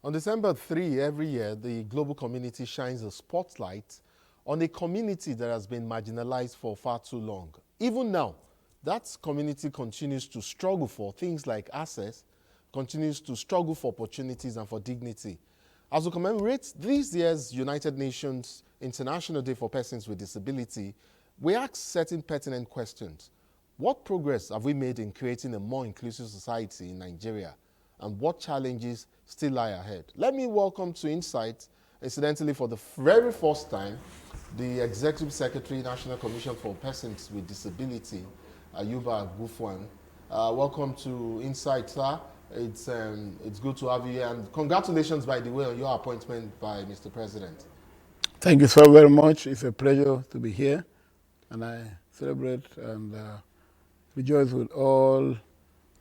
On December 3 every year, the global community shines a spotlight on a community that has been marginalized for far too long. Even now, that community continues to struggle for things like access, continues to struggle for opportunities and for dignity. As we commemorate this year's United Nations International Day for Persons with Disability, we ask certain pertinent questions. What progress have we made in creating a more inclusive society in Nigeria? And what challenges still lie ahead? Let me welcome to Insight, incidentally for the very first time, the Executive Secretary, National Commission for Persons with Disability, Ayuba Gufwan. Welcome to Insight, sir. It's good to have you here, and congratulations, by the way, on your appointment by Mr. President. Thank you so very much. It's a pleasure to be here, and I celebrate and rejoice with all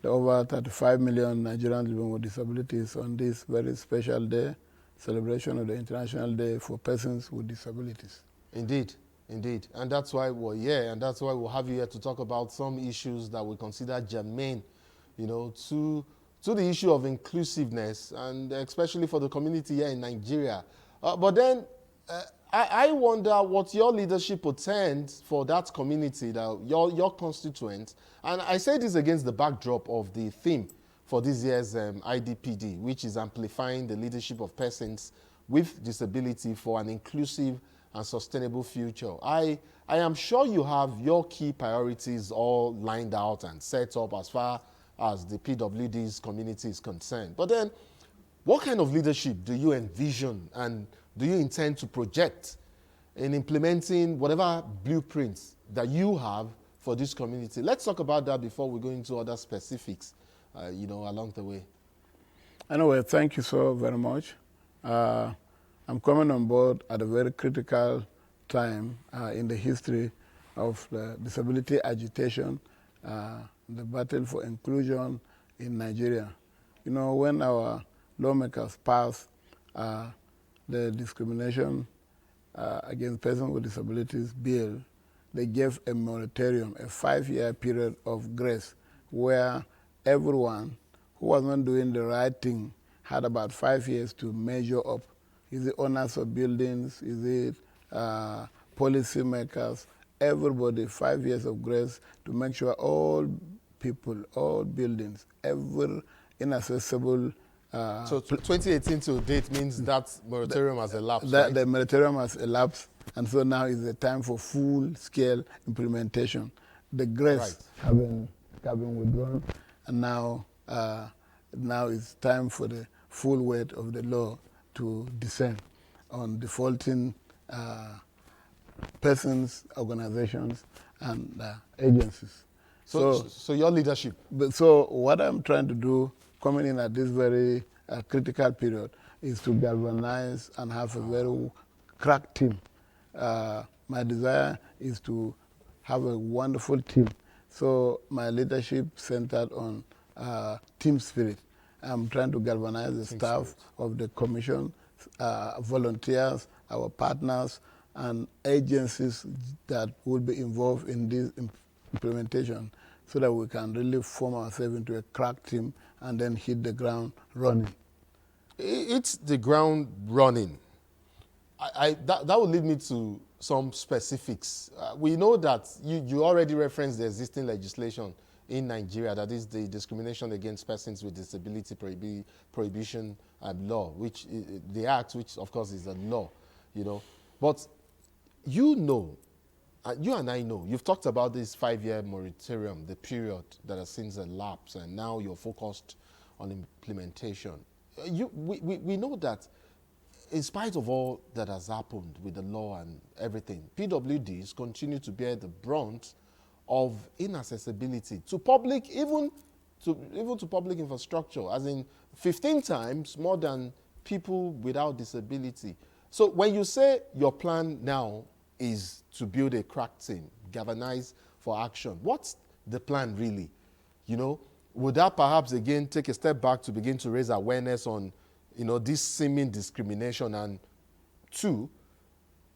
the over 35 million Nigerians living with disabilities on this very special day, celebration of the International Day for Persons with Disabilities. Indeed, indeed. And that's why we're here, and that's why we'll have you here to talk about some issues that we consider germane, to the issue of inclusiveness, and especially for the community here in Nigeria. But then, I wonder what your leadership portends for that community, your constituents. And I say this against the backdrop of the theme for this year's IDPD, which is amplifying the leadership of persons with disability for an inclusive and sustainable future. I am sure you have your key priorities all lined out and set up as far as the PWD's community is concerned. But then, what kind of leadership do you envision and do you intend to project in implementing whatever blueprints that you have for this community? Let's talk about that before we go into other specifics, along the way. Anyway, thank you so very much. I'm coming on board at a very critical time in the history of the disability agitation, the battle for inclusion in Nigeria. When our lawmakers passed the discrimination against persons with disabilities bill, they gave a moratorium, a 5-year period of grace, where everyone who was not doing the right thing had about 5 years to measure up. Is it owners of buildings? Is it policy makers? Everybody, 5 years of grace to make sure all people, all buildings, every inaccessible. So 2018 to date means that moratorium has elapsed, That right? the moratorium has elapsed, and so now is the time for full-scale implementation. The grace having withdrawn, and now it's time for the full weight of the law to descend on defaulting persons, organizations, and agencies. So your leadership. So what I'm trying to do, coming in at this very critical period, is to galvanize and have a very crack team. My desire is to have a wonderful team. So my leadership centered on team spirit. I'm trying to galvanize the staff of the commission, volunteers, our partners, and agencies that will be involved in this implementation, so that we can really form ourselves into a crack team and then hit the ground running. It's the ground running. That will lead me to some specifics. We know that you already referenced the existing legislation in Nigeria, that is the Discrimination Against Persons with Disability Prohibition Law, which the Act, which of course is a law, But you and I know, you've talked about this 5-year moratorium, the period that has since elapsed, and now you're focused on implementation. We know that in spite of all that has happened with the law and everything, PWDs continue to bear the brunt of inaccessibility to public, even to public infrastructure, as in 15 times more than people without disability. So when you say your plan now is to build a crack team, galvanize for action, what's the plan really? Would that perhaps again take a step back to begin to raise awareness on, this seeming discrimination? And 2,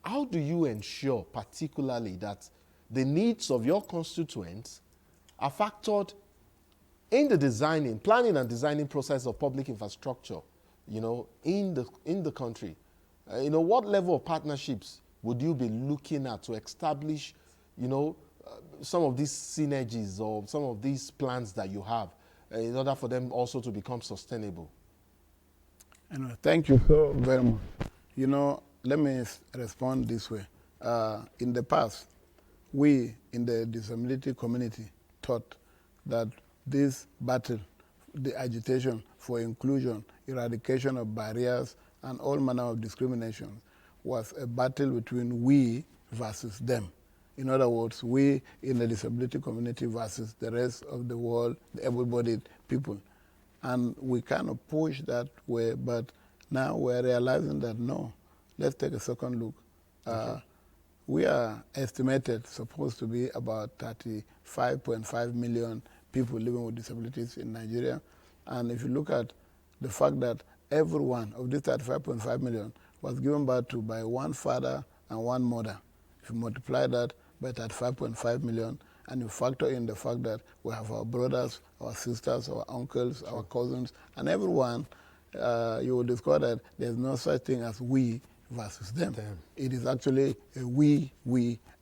how do you ensure particularly that the needs of your constituents are factored in the planning and designing process of public infrastructure in the country. What level of partnerships would you be looking at to establish, some of these synergies or some of these plans that you have in order for them also to become sustainable? Thank you so very much. Let me respond this way. In the past, we in the disability community thought that this battle, the agitation for inclusion, eradication of barriers, and all manner of discrimination was a battle between we versus them. In other words, we in the disability community versus the rest of the world, the able-bodied people. And we kind of push that way, but now we're realizing that no, let's take a second look. Okay. We are estimated supposed to be about 35.5 million people living with disabilities in Nigeria. And if you look at the fact that every one of these 35.5 million was given birth to by one father and one mother, if you multiply that by 35.5 million, and you factor in the fact that we have our brothers, our sisters, our uncles, our cousins, and everyone, you will discover that there's no such thing as we versus them. It is actually a we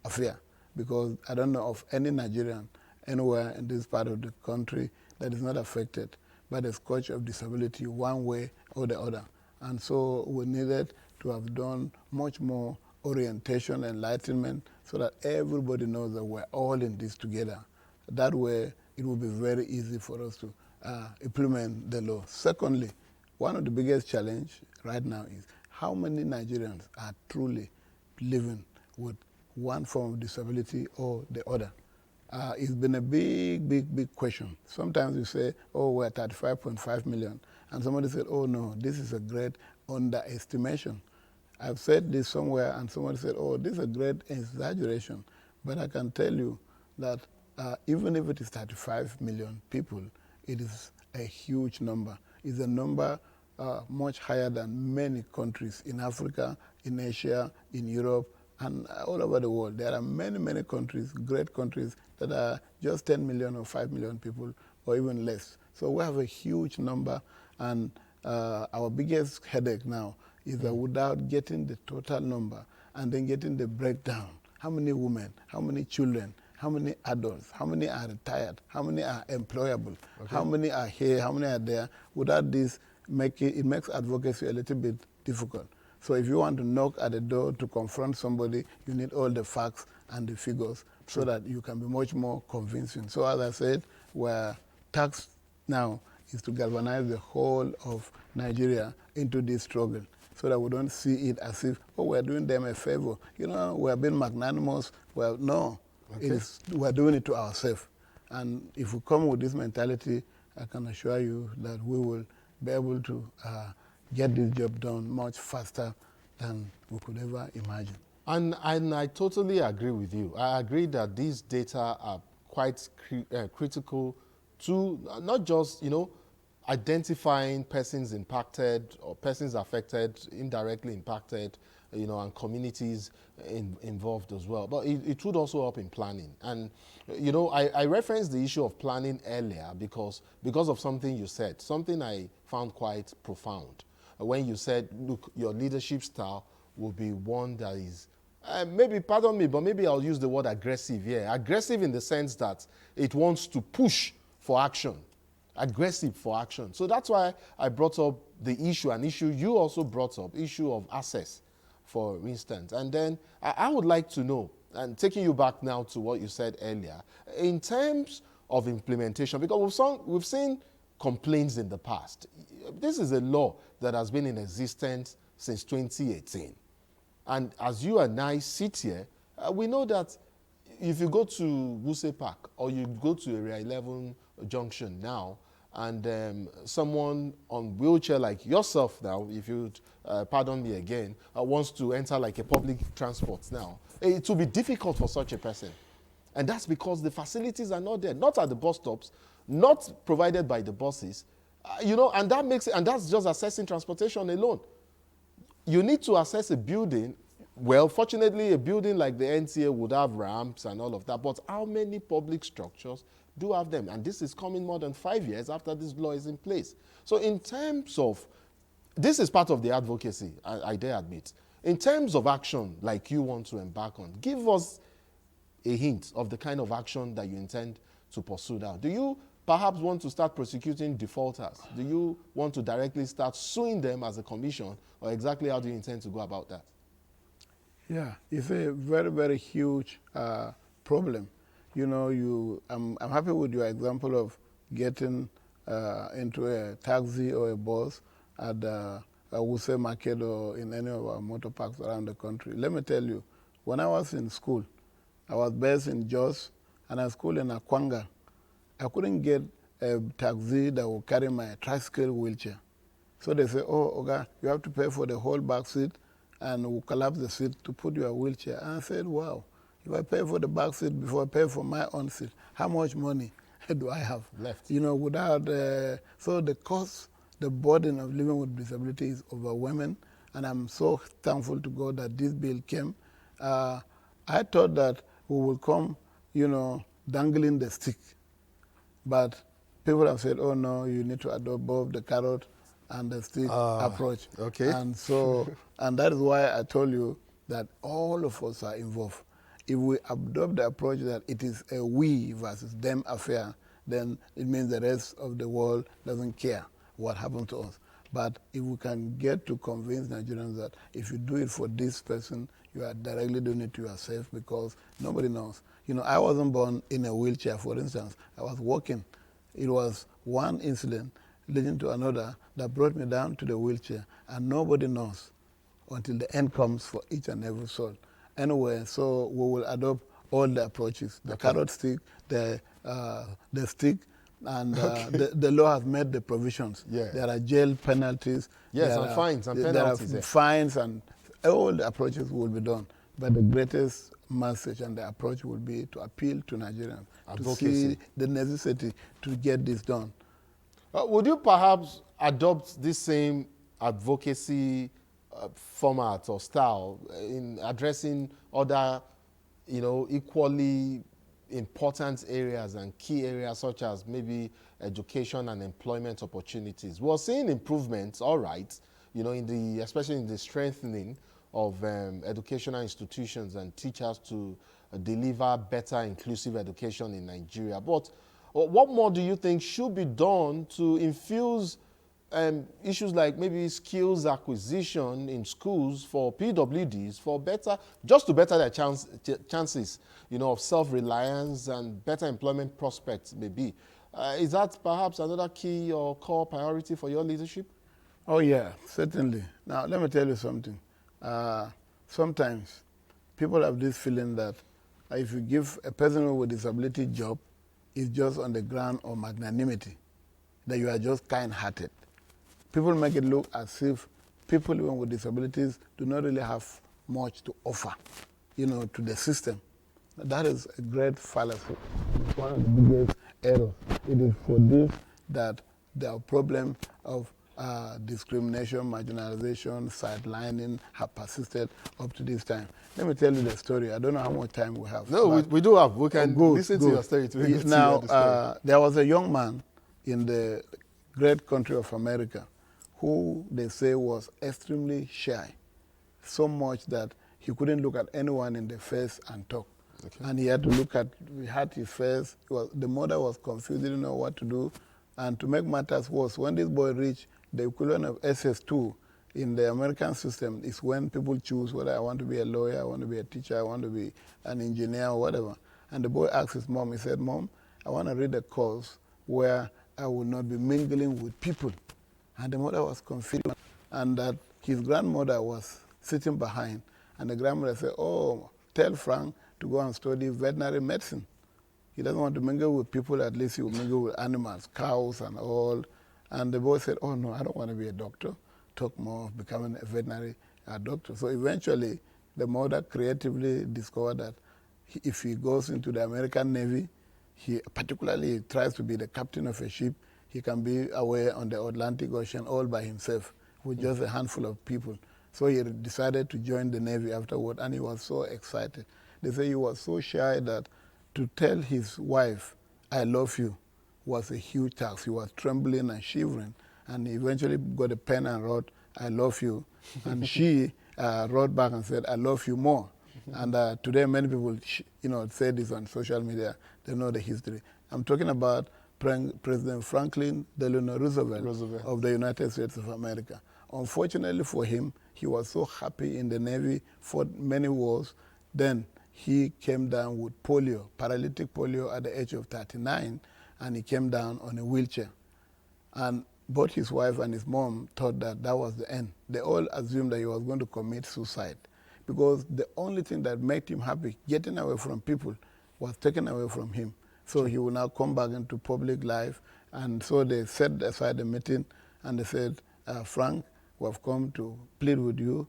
affair, because I don't know of any Nigerian anywhere in this part of the country that is not affected by the scourge of disability one way or the other. And so we needed to have done much more orientation, enlightenment, so that everybody knows that we're all in this together. That way, it will be very easy for us to implement the law. Secondly, one of the biggest challenges right now is how many Nigerians are truly living with one form of disability or the other. It's been a big question. Sometimes you say, oh, we're 35.5 million. And somebody said, oh, no, this is a great underestimation. I've said this somewhere, and somebody said, oh, this is a great exaggeration. But I can tell you that even if it is 35 million people, it is a huge number. It's a number much higher than many countries in Africa, in Asia, in Europe, and all over the world. There are many countries, great countries, that are just 10 million or 5 million people, or even less. So we have a huge number, and our biggest headache now is that without getting the total number and then getting the breakdown, how many women, how many children, how many adults, how many are retired, how many are employable, how many are here, how many are there, without this, it makes advocacy a little bit difficult. So if you want to knock at the door to confront somebody, you need all the facts and the figures so that you can be much more convincing. So as I said, we're tasked now is to galvanize the whole of Nigeria into this struggle so that we don't see it as if, oh, we're doing them a favor. We're being magnanimous. Well, no, we're doing it to ourselves. And if we come with this mentality, I can assure you that we will be able to get this job done much faster than we could ever imagine. And I totally agree with you. I agree that these data are quite critical to not just, identifying persons impacted or persons affected, indirectly impacted, and communities involved as well. But it would also help in planning. And, I referenced the issue of planning earlier because of something you said, something I found quite profound. When you said, look, your leadership style will be one that is, maybe, pardon me, but maybe I'll use the word aggressive here. Aggressive in the sense that it wants to push for action. Aggressive for action. So that's why I brought up the issue, an issue you also brought up, issue of access, for instance. And then I would like to know, and taking you back now to what you said earlier, in terms of implementation, because we've seen complaints in the past. This is a law that has been in existence since 2018. And as you and I sit here, we know that if you go to Wuse Park or you go to Area 11 Junction now, and someone on wheelchair like yourself now, if you pardon me again, wants to enter like a public transport now, it will be difficult for such a person. And that's because the facilities are not there, not at the bus stops, not provided by the buses, and that makes it, and that's just assessing transportation alone. You need to assess a building. Well, fortunately, a building like the NTA would have ramps and all of that, but how many public structures do have them? And this is coming more than 5 years after this law is in place. So in terms of this is part of the advocacy, I dare admit. In terms of action like you want to embark on, give us a hint of the kind of action that you intend to pursue now. Do you perhaps want to start prosecuting defaulters? Do you want to directly start suing them as a commission, or exactly how do you intend to go about that? Yeah, it's a very, very huge problem. You know, I'm happy with your example of getting into a taxi or a bus at a Wuse market or in any of our motor parks around the country. Let me tell you, when I was in school, I was based in Jos, and I was school in Akwanga. I couldn't get a taxi that would carry my tricycle wheelchair. So they say, oh, Oga, you have to pay for the whole back seat, and we'll collapse the seat to put your wheelchair. And I said, wow, if I pay for the back seat before I pay for my own seat, how much money do I have left? You know, without, so the cost, the burden of living with disability is overwhelming, and I'm so thankful to God that this bill came. I thought that we will come, you know, dangling the stick, but people have said, oh no, you need to adopt both the carrot and the stick approach. Okay. And so, and that is why I told you that all of us are involved. If we adopt the approach that it is a we versus them affair, then it means the rest of the world doesn't care what happened to us. But if we can get to convince Nigerians that if you do it for this person, you are directly doing it to yourself, because nobody knows. You know, I wasn't born in a wheelchair, for instance. I was walking. It was one incident leading to another that brought me down to the wheelchair, and nobody knows until the end comes for each and every soul. Anyway, so we will adopt all the approaches: the carrot stick, the stick, and the law has made the provisions. Yeah. There are jail penalties. Yes, and fines and penalties. There are fines, and all the approaches will be done. But the greatest message and the approach will be to appeal to Nigerians to see the necessity to get this done. Would you perhaps adopt this same advocacy format or style in addressing other, you know, equally important areas and key areas, such as maybe education and employment opportunities? We're seeing improvements, all right, you know, especially in the strengthening of educational institutions and teachers to deliver better inclusive education in Nigeria. But what more do you think should be done to infuse issues like maybe skills acquisition in schools for PWDs just to better their chances, you know, of self-reliance and better employment prospects maybe? Is that perhaps another key or core priority for your leadership? Oh yeah, certainly. Now let me tell you something. Sometimes people have this feeling that if you give a person with disability job, it's just on the ground of magnanimity, that you are just kind-hearted. People make it look as if people even with disabilities do not really have much to offer, you know, to the system. That is a great fallacy. It's one of the biggest errors. It is for this that the problem of discrimination, marginalization, sidelining have persisted up to this time. Let me tell you the story. I don't know how much time we have. No, we do have. We can listen to your story. Now, there was a young man in the great country of America who they say was extremely shy, so much that he couldn't look at anyone in the face and talk. Okay. And he had his face. The mother was confused, didn't know what to do. And to make matters worse, when this boy reached the equivalent of SS2 in the American system, is when people choose whether I want to be a lawyer, I want to be a teacher, I want to be an engineer or whatever. And the boy asked his mom, he said, Mom, I want to read a course where I will not be mingling with people. And the mother was confused, and that his grandmother was sitting behind. And the grandmother said, oh, tell Frank to go and study veterinary medicine. He doesn't want to mingle with people, at least he will mingle with animals, cows and all. And the boy said, oh no, I don't want to be a doctor. Talk more of becoming a veterinary doctor. So eventually, the mother creatively discovered that if he goes into the American Navy, he particularly tries to be the captain of a ship, he can be away on the Atlantic Ocean all by himself with just a handful of people. So he decided to join the Navy afterward, and he was so excited. They say he was so shy that to tell his wife, I love you, was a huge task. He was trembling and shivering, and he eventually got a pen and wrote, I love you. And she wrote back and said, I love you more. And today many people, say this on social media. They know the history. I'm talking about President Franklin Delano Roosevelt of the United States of America. Unfortunately for him, he was so happy in the Navy, fought many wars. Then he came down with polio, paralytic polio at the age of 39, and he came down on a wheelchair. And both his wife and his mom thought that that was the end. They all assumed that he was going to commit suicide because the only thing that made him happy, getting away from people, was taken away from him. So he will now come back into public life. And so they set aside a meeting and they said, Frank, we have come to plead with you,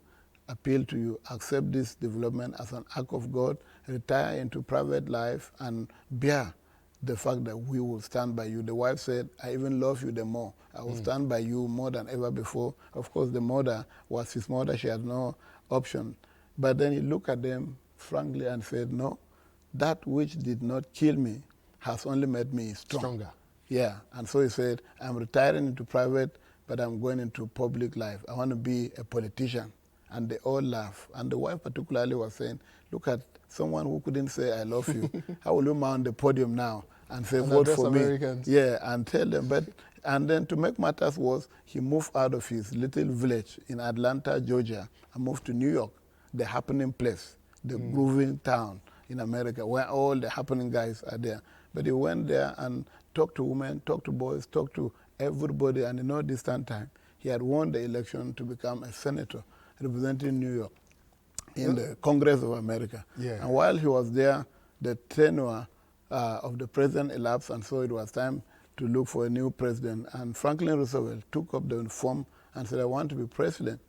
appeal to you, accept this development as an act of God, retire into private life and bear the fact that we will stand by you. The wife said, I even love you the more. I will stand by you more than ever before. Of course, the mother was his mother. She had no option. But then he looked at them frankly and said, no, that which did not kill me has only made me stronger. Yeah, and so he said, I'm retiring into private, but I'm going into public life. I want to be a politician. And they all laugh. And the wife particularly was saying, look at someone who couldn't say, I love you. How will you mount the podium now and say, vote for Americans. me? Yeah, and tell them. And then to make matters worse, he moved out of his little village in Atlanta, Georgia, and moved to New York, the happening place, the grooving town in America, where all the happening guys are there. But he went there and talked to women, talked to boys, talked to everybody, and in no distant time, he had won the election to become a senator representing New York in the Congress of America. Yeah. And while he was there, the tenure of the president elapsed, and so it was time to look for a new president. And Franklin Roosevelt took up the form and said, I want to be president.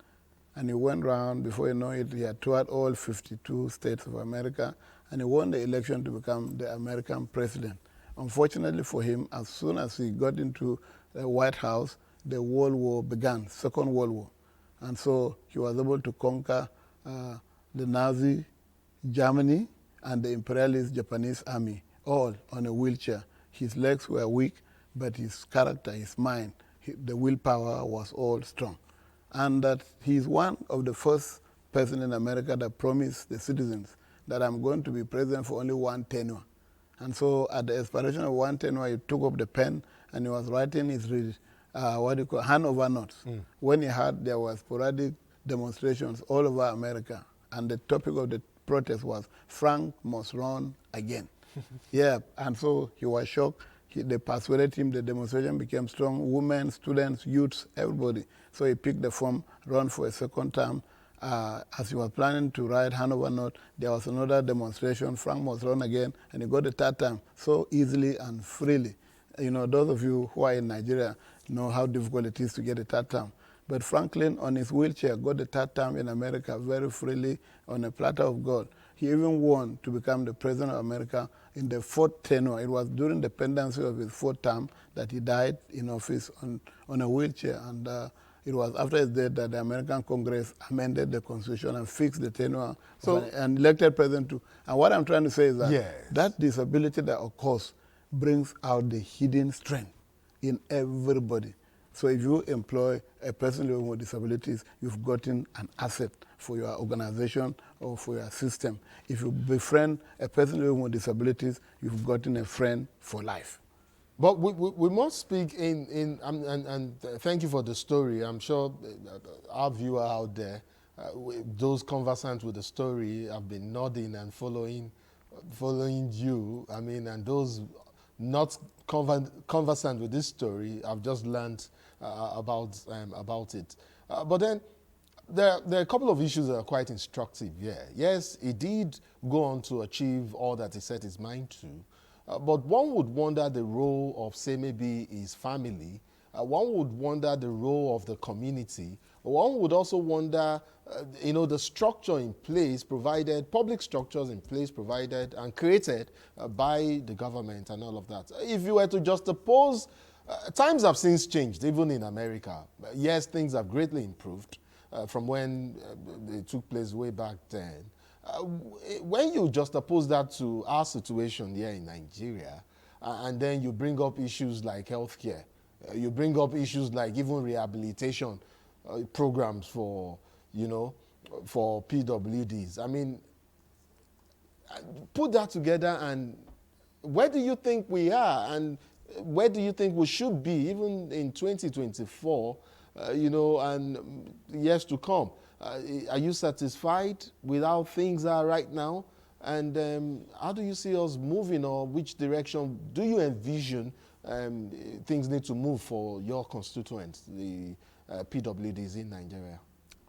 And he went around, before you know it, he had toured all 52 states of America, and he won the election to become the American president. Unfortunately for him, as soon as he got into the White House, the World War began, Second World War. And so he was able to conquer the Nazi Germany and the imperialist Japanese army, all on a wheelchair. His legs were weak, but his character, his mind, the willpower was all strong. And that he's one of the first person in America that promised the citizens that I'm going to be president for only one tenure. And so at the expiration of one tenure, he took up the pen and he was writing his hand over notes. When he heard there were sporadic demonstrations all over America, and the topic of the protest was, Frank must run again. Yeah, and so he was shocked. They persuaded him, the demonstration became strong. Women, students, youths, everybody. So he picked the form, run for a second term. As he was planning to write hand over note, there was another demonstration. Frank must run again, and he got the third term so easily and freely. You know, those of you who are in Nigeria know how difficult it is to get a third term. But Franklin, on his wheelchair, got the third term in America very freely on a platter of gold. He even won to become the president of America in the fourth tenure. It was during the pendency of his fourth term that he died in office on a wheelchair. And it was after his death that the American Congress amended the Constitution and fixed the tenure of an elected president too. And what I'm trying to say is that that disability that occurs brings out the hidden strength in everybody. So if you employ a person living with disabilities, you've gotten an asset for your organization or for your system. If you befriend a person living with disabilities, you've gotten a friend for life. But we must speak and thank you for the story. I'm sure our viewer out there, those conversant with the story have been nodding and following you. I mean, and those not conversant with this story have just learned about it. But then there are a couple of issues that are quite instructive here. Yes, he did go on to achieve all that he set his mind to. But one would wonder the role of, say, maybe his family. One would wonder the role of the community. One would also wonder, the structure in place provided, public structures in place provided and created by the government and all of that. If you were to just oppose, times have since changed, even in America. Yes, things have greatly improved from when they took place way back then. When you just oppose that to our situation here in Nigeria, and then you bring up issues like healthcare, you bring up issues like even rehabilitation, programs for, for PWDs. I mean, put that together, and where do you think we are, and where do you think we should be even in 2024, and years to come? Are you satisfied with how things are right now? And how do you see us moving, or which direction do you envision things need to move for your constituents, the PWDs in Nigeria?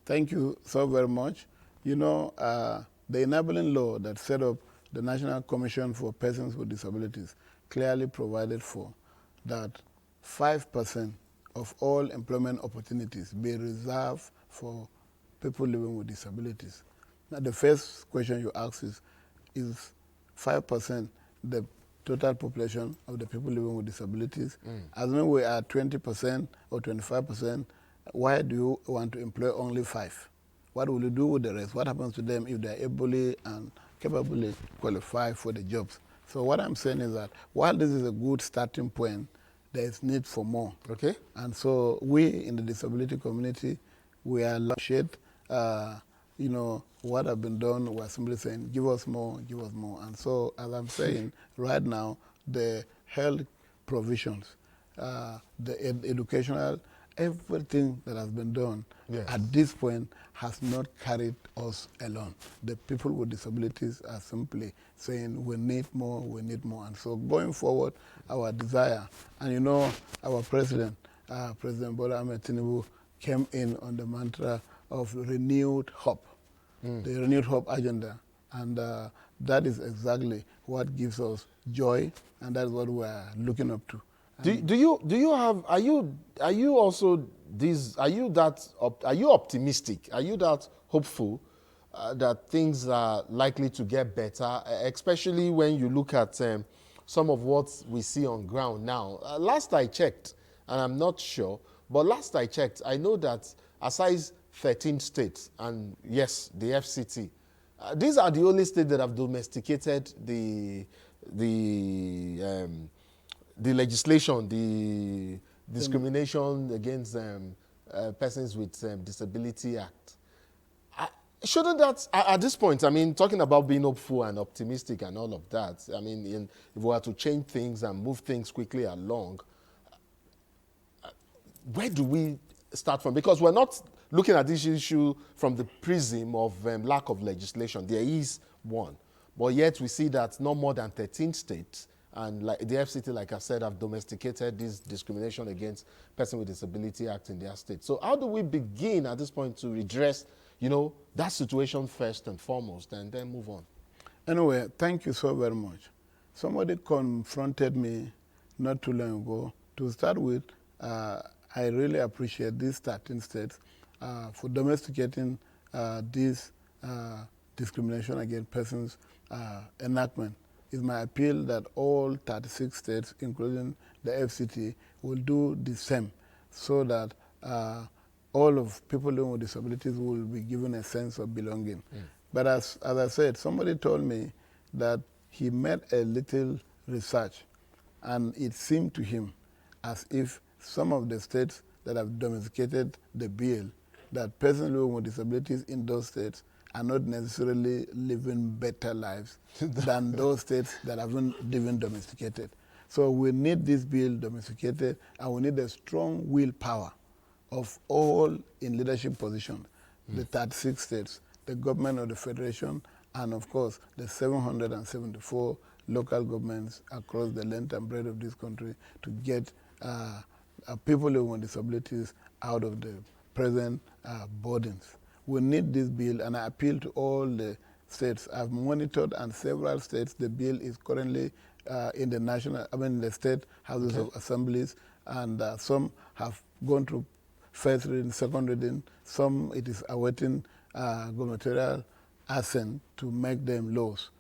Thank you so very much. The enabling law that set up the National Commission for Persons with Disabilities clearly provided for that 5% of all employment opportunities be reserved for people living with disabilities. Now, the first question you ask is 5% the total population of the people living with disabilities? Assuming we are 20% or 25%, why do you want to employ only 5? What will you do with the rest? What happens to them if they are ably and capably qualified for the jobs? So what I'm saying is that while this is a good starting point, there is need for more. Okay. And so we in the disability community, we are appreciate, what have been done. We're simply saying, give us more, give us more. And so, as I'm saying, right now, the health provisions, the educational, everything that has been done at this point has not carried us alone. The people with disabilities are simply saying, we need more, we need more. And so going forward, our desire, and our president, President Bola Ahmed Tinubu, came in on the mantra of renewed hope, the renewed hope agenda. And that is exactly what gives us joy, and that's what we're looking up to. Do you have, are you also this, are you optimistic? Are you that hopeful that things are likely to get better, especially when you look at some of what we see on ground now? Last I checked, and I'm not sure, but last I checked, I know that aside 13 states, and yes, the FCT, these are the only states that have domesticated the legislation, the Discrimination Against Persons with Disability Act. Shouldn't that, at this point, I mean, talking about being hopeful and optimistic and all of that, I mean, if we were to change things and move things quickly along, where do we start from? Because we're not looking at this issue from the prism of lack of legislation. There is one. But yet we see that not more than 13 states, and like the FCT, like I said, have domesticated this Discrimination Against Persons with Disability Act in their state. So how do we begin at this point to redress, that situation first and foremost, and then move on? Anyway, thank you so very much. Somebody confronted me not too long ago. To start with, I really appreciate these 13 states for domesticating this discrimination against persons enactment. It's my appeal that all 36 states, including the FCT, will do the same, so that all of people living with disabilities will be given a sense of belonging. But as I said, somebody told me that he made a little research, and it seemed to him as if some of the states that have domesticated the bill, that persons living with disabilities in those states are not necessarily living better lives than those states that haven't even domesticated. So we need this bill domesticated, and we need a strong willpower of all in leadership positions, the 36 states, the government of the federation, and of course the 774 local governments across the length and breadth of this country, to get people living with disabilities out of the present burdens. We need this bill, and I appeal to all the states. I've monitored, and several states, the bill is currently in the state houses of assemblies, and some have gone through first reading, second reading. Some it is awaiting gubernatorial assent to make them laws.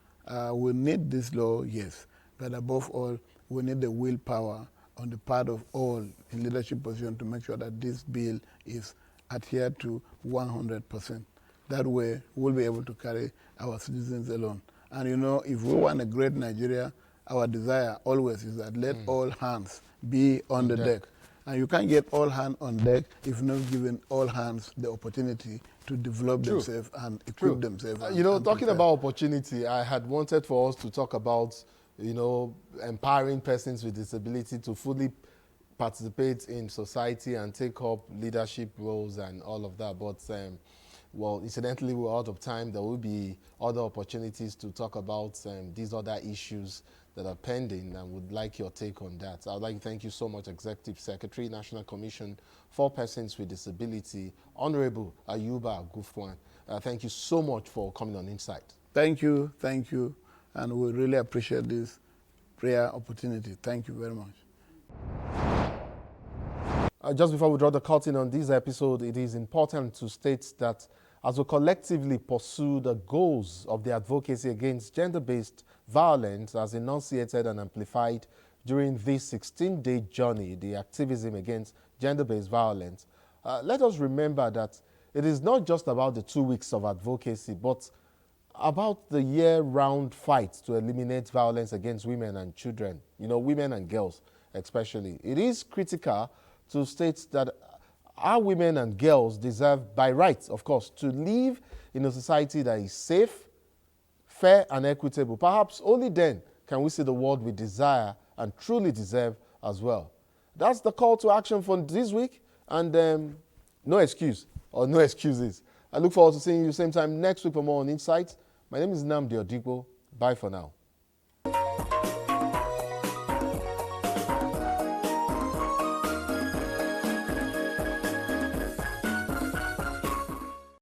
We need this law, yes, but above all, we need the willpower on the part of all in leadership position to make sure that this bill is adhered to 100%. That way, we'll be able to carry our citizens alone. And if we want a great Nigeria, our desire always is that let all hands be on the deck. And you can't get all hands on deck if not giving all hands the opportunity to develop True. themselves and equip True. themselves. You know, and talking prepare. about opportunity, I had wanted for us to talk about, you know, empowering persons with disability to fully participate in society and take up leadership roles and all of that. But, well, incidentally, we're out of time. There will be other opportunities to talk about these other issues that are pending, and would like your take on that. I would like to thank you so much, Executive Secretary, National Commission for Persons with Disability, Honorable Ayuba Gufwan. Thank you so much for coming on Insight. Thank you, and we really appreciate this prayer opportunity. Thank you very much. Just before we draw the curtain on this episode, it is important to state that as we collectively pursue the goals of the advocacy against gender-based violence as enunciated and amplified during this 16-day journey, the activism against gender-based violence, let us remember that it is not just about the 2 weeks of advocacy, but about the year-round fight to eliminate violence against women and children, you know, women and girls especially. It is critical to state that our women and girls deserve, by rights, of course, to live in a society that is safe, fair, and equitable. Perhaps only then can we see the world we desire and truly deserve as well. That's the call to action for this week, and no excuse or no excuses. I look forward to seeing you same time next week for more on Insights. My name is Nnamdi Odigbo. Bye for now.